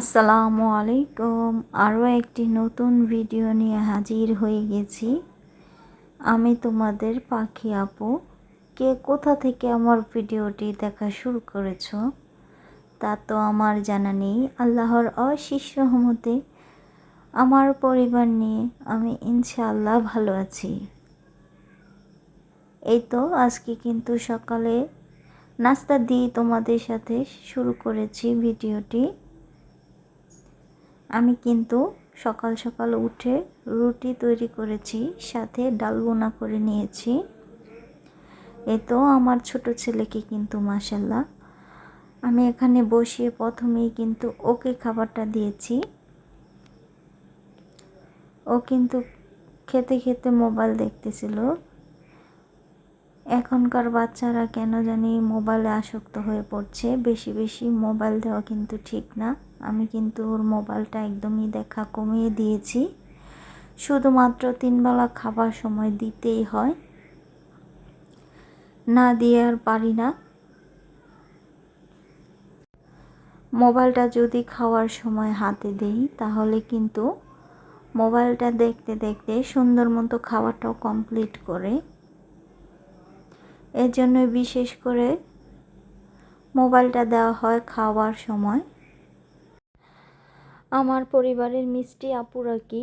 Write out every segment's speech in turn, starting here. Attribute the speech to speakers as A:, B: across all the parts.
A: আসসালামু আলাইকুম। আরও একটি নতুন ভিডিও নিয়ে হাজির হয়ে গেছি। আমি তোমাদের পাখি আপু। কে কোথা থেকে আমার ভিডিওটি দেখা শুরু করেছো তা তো আমার জানা নেই। আল্লাহর অশেষ রহমতে আমার পরিবার নিয়ে আমি ইনশাআল্লাহ ভালো আছি। এই তো আজকে কিন্তু সকালে নাস্তা দিয়ে তোমাদের সাথে শুরু করেছি ভিডিওটি। আমি কিন্তু সকাল সকাল উঠে রুটি তৈরি করেছি, সাথে ডাল বোনা করে নিয়েছি। এই তো আমার ছোট ছেলেকে কিন্তু মাশাল্লাহ আমি এখানে বসিয়ে প্রথমেই কিন্তু ওকে খাবারটা দিয়েছি। ও কিন্তু খেতে খেতে মোবাইল দেখতেছিল। এখনকার বাচ্চারা কেন জানি মোবাইলে আসক্ত হয়ে পড়ছে। বেশি বেশি মোবাইল দেওয়া কিন্তু ঠিক না। আমি কিন্তু ওর মোবাইলটা একদমই দেখা কমিয়ে দিয়েছি। শুধুমাত্র 3 বেলা খাবার সময় দিতেই হয়, না দিয়ে আর পারি না। মোবাইলটা যদি খাওয়ার সময় হাতে দেই তাহলে কিন্তু মোবাইলটা দেখতে দেখতে সুন্দর মতো খাওয়াটাও কমপ্লিট করে। এর জন্য বিশেষ করে মোবাইলটা দেওয়া হয় খাওয়ার সময়। আমার পরিবারের মিষ্টি আপুরা কি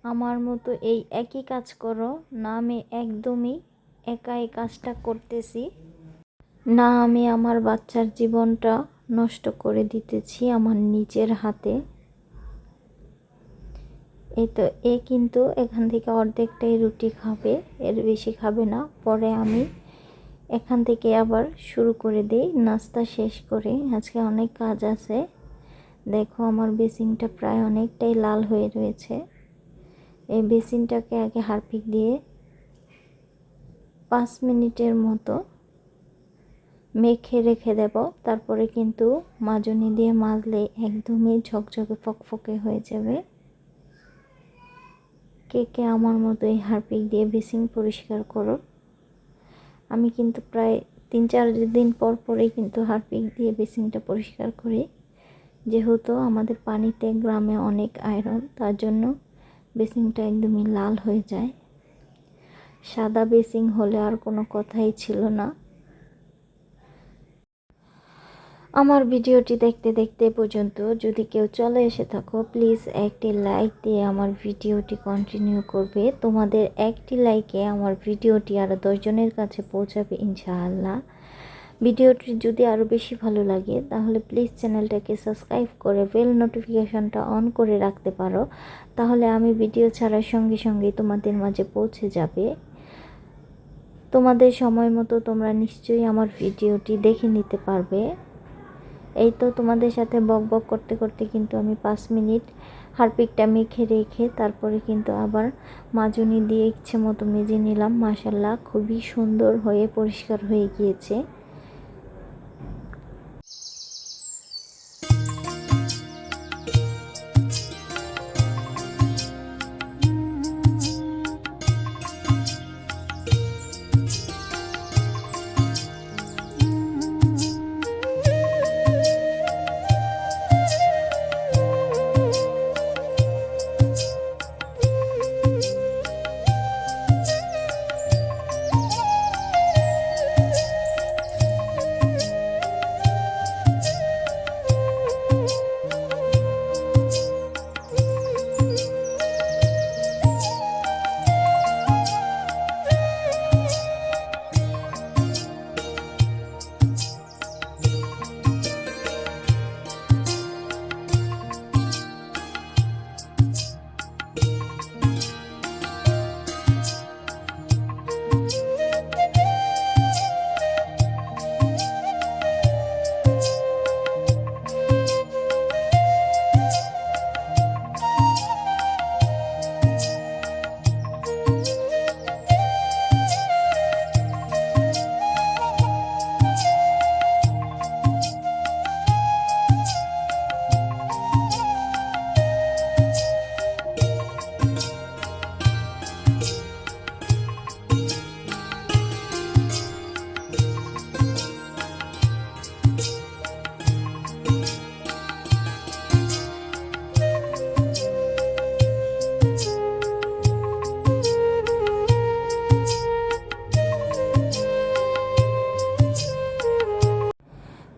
A: আমার মতো এই একই কাজ করো? না আমি একদমই একা এই কাজটা করতেছি, না আমি আমার বাচ্চার জীবনটা নষ্ট করে দিতেছি আমার নিজের হাতে। এই তো এ কিন্তু এখান থেকে অর্ধেকটাই রুটি খাবে, এর বেশি খাবে না। পরে আমি এখান থেকে আবার শুরু করে দিই নাস্তা শেষ করে। আজকে অনেক কাজ আছে। দেখো আমার বেসিনটা প্রায় অনেকটাই লাল হয়ে রয়েছে। এই বেসিনটাকে আগে হারপিক দিয়ে 5 মিনিটের মতো মেখে রেখে দেব। তারপরে কিন্তু মাজনি দিয়ে মাজলে একদমই ঝকঝকে ফকফকে হয়ে যাবে। কে কে আমার মতো এই হারপিক দিয়ে বেসিন পরিষ্কার করো? আমি কিন্তু প্রায় 3-4 দিন পর পরেই কিন্তু হারপিক দিয়ে বেসিনটা পরিষ্কার করি। যেহেতু আমাদের পানিতে গ্রামে অনেক আয়রন, তার জন্য বেসিনটা একদমই লাল হয়ে যায়। সাদা বেসিন হলে আর কোনো কথাই ছিল না। আমার ভিডিওটি দেখতে দেখতে পর্যন্ত যদি কেউ চলে এসে থাকো, প্লিজ একটি লাইক দিয়ে আমার ভিডিওটি কন্টিনিউ করবে। তোমাদের একটি লাইকে আমার ভিডিওটি আরও 10 জনের কাছে পৌঁছাবে ইনশাআল্লাহ। ভিডিওটি যদি আরও বেশি ভালো লাগে তাহলে প্লিজ চ্যানেলটাকে সাবস্ক্রাইব করে বেল নোটিফিকেশনটা অন করে রাখতে পারো। তাহলে আমি ভিডিও ছাড়ার সঙ্গে সঙ্গে তোমাদের মাঝে পৌঁছে যাবে। তোমাদের সময় মতো তোমরা নিশ্চয়ই আমার ভিডিওটি দেখে নিতে পারবে। এই তো তোমাদের সাথে বক বক করতে করতে কিন্তু আমি 5 মিনিট হারপিকটা মেখে রেখে তারপরে কিন্তু আবার মাজনি দিয়ে ইচ্ছে মতো মেজে নিলাম। মাশাল্লাহ খুবই সুন্দর হয়ে পরিষ্কার হয়ে গিয়েছে।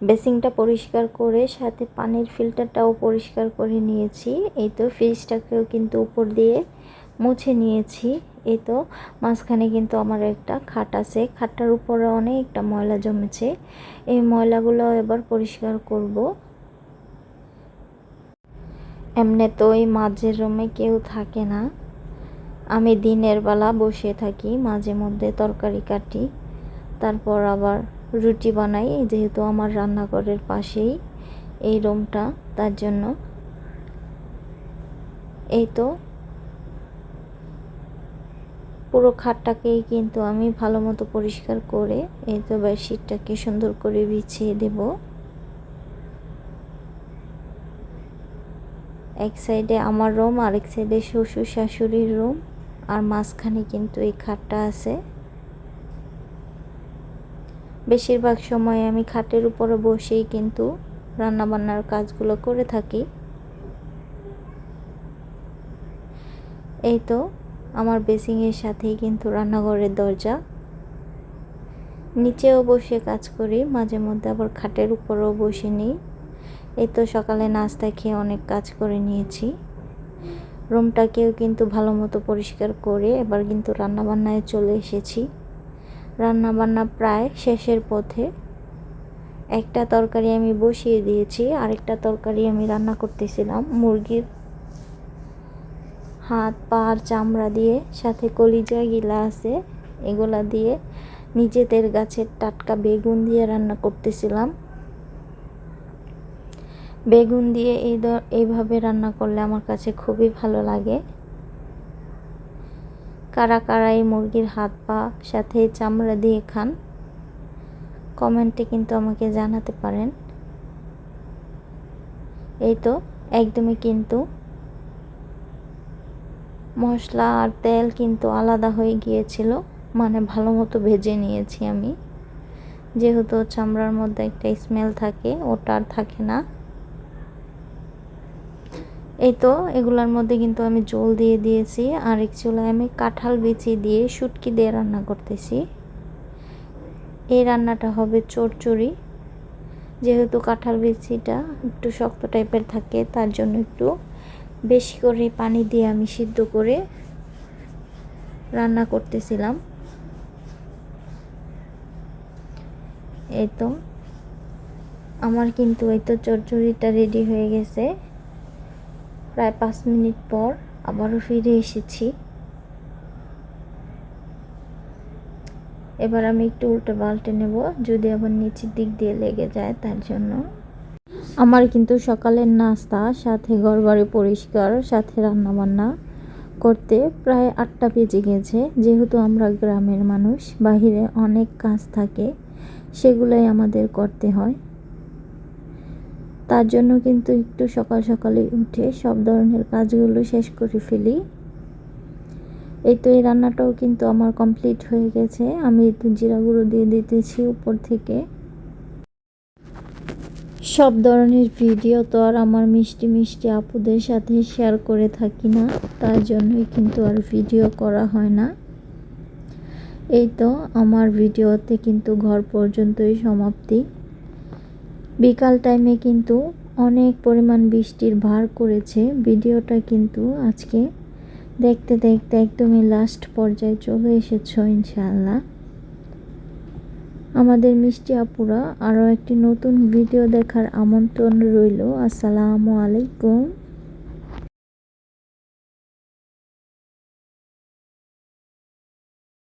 A: বেসিংটা পরিষ্কার করে সাথে পানির ফিল্টারটাও পরিষ্কার করে নিয়েছি। এই তো ফ্রিজটাকেও কিন্তু উপর দিয়ে মুছে নিয়েছি। এই তো মাঝখানে কিন্তু আমার একটা খাট আছে, খাটটার উপরে অনেকটা ময়লা জমেছে। এই ময়লাগুলো এবার পরিষ্কার করব। এমনি তো এই মাঝের রুমে কেউ থাকে না, আমি দিনের বেলা বসে থাকি, মাঝে মধ্যে তরকারি কাটি, তারপর আবার রুটি বানাই, যেহেতু আমার রান্নাঘরের পাশেই এই রুমটা, তার জন্য। এই তো পুরো খাটটাকেই কিন্তু আমি ভালো মতো পরিষ্কার করে এই তো বেডশিটটাকে সুন্দর করে বিছিয়ে দেব। এক সাইডে আমার রুম, আরেক সাইডে শ্বশুর শাশুড়ির রুম, আর মাঝখানে কিন্তু এই খাটটা আছে। বেশিরভাগ সময় আমি খাটের উপরে বসেই কিন্তু রান্নাবান্নার কাজগুলো করে থাকি। এই তো আমার বেসিংয়ের সাথেই কিন্তু রান্নাঘরের দরজা, নিচেও বসে কাজ করি, মাঝে মধ্যে আবার খাটের উপরেও বসে নিই। এই তো সকালে নাস্তা খেয়ে অনেক কাজ করে নিয়েছি। রুমটাকেও কিন্তু ভালো মতো পরিষ্কার করে এবার কিন্তু রান্নাবান্নায় চলে এসেছি। রান্নাবান্না প্রায় শেষের পথে। একটা তরকারি আমি বসিয়ে দিয়েছি, আরেকটা তরকারি আমি রান্না করতেছিলাম মুরগির হাত পা আর চামড়া দিয়ে, সাথে কলিজা গিলা আছে, এগুলা দিয়ে নিজেদের গাছের টাটকা বেগুন দিয়ে রান্না করতেছিলাম। বেগুন দিয়ে এইভাবে রান্না করলে আমার কাছে খুবই ভালো লাগে। কারা কারা এই মুরগির হাত পা সাথে চামড়া দিয়ে খান, কমেন্টে কিন্তু আমাকে জানাতে পারেন। এই তো একদমই কিন্তু মশলা আর তেল কিন্তু আলাদা হয়ে গিয়েছিল, মানে ভালো মতো ভেজে নিয়েছি আমি, যেহেতু চামড়ার মধ্যে একটা স্মেল থাকে, ওটা আর থাকে না। এই তো এগুলোর মধ্যে কিন্তু আমি জল দিয়ে দিয়েছি, আর এক চুলায় আমি কাঁঠাল বিচি দিয়ে শুটকি দিয়ে রান্না করতেছি। এই রান্নাটা হবে চচ্চড়ি, যেহেতু কাঁঠাল বিচিটা একটু শক্ত টাইপের থাকে, তার জন্য একটু বেশি করে পানি দিয়ে আমি সিদ্ধ করে রান্না করতেছিলাম। এই তো আমার কিন্তু এই তো চচ্চড়িটা রেডি হয়ে গেছে। প্রায় 5 মিনিট পর আবারও ফিরে এসেছি। এবার আমি একটু উল্টে পাল্টে নেব, যদি আবার নিচের দিক দিয়ে লেগে যায় তার জন্য। আমার কিন্তু সকালের নাস্তা সাথে ঘরবাড়ি পরিষ্কার সাথে রান্নাবান্না করতে প্রায় 8টা বেজে গেছে। যেহেতু আমরা গ্রামের মানুষ, বাহিরে অনেক কাজ থাকে, সেগুলোই আমাদের করতে হয়, তার জন্য কিন্তু একটু সকাল সকালে উঠে সব ধরনের কাজগুলো শেষ করে ফেলি। এই তো এই রান্নাটাও কিন্তু আমার কমপ্লিট হয়ে গেছে। আমি একটু জিরা গুঁড়ো দিয়ে দিতেছি উপর থেকে। সব ধরনের ভিডিও তো আর আমার মিষ্টি মিষ্টি আপুদের সাথে শেয়ার করে থাকি না, তার জন্যই কিন্তু আর ভিডিও করা হয় না। এই তো আমার ভিডিওতে কিন্তু ঘর পর্যন্তই সমাপ্তি। বিকাল টাইমে কিন্তু অনেক পরিমাণ বৃষ্টির ভার করেছে। ভিডিওটা কিন্তু আজকে দেখতে দেখতে একদমই লাস্ট পর্যায়ে চলে এসেছো ইনশাআল্লাহ। আমাদের মিষ্টি আপুরা আরও একটি নতুন ভিডিও দেখার আমন্ত্রণ রইল। আসসালামু আলাইকুম।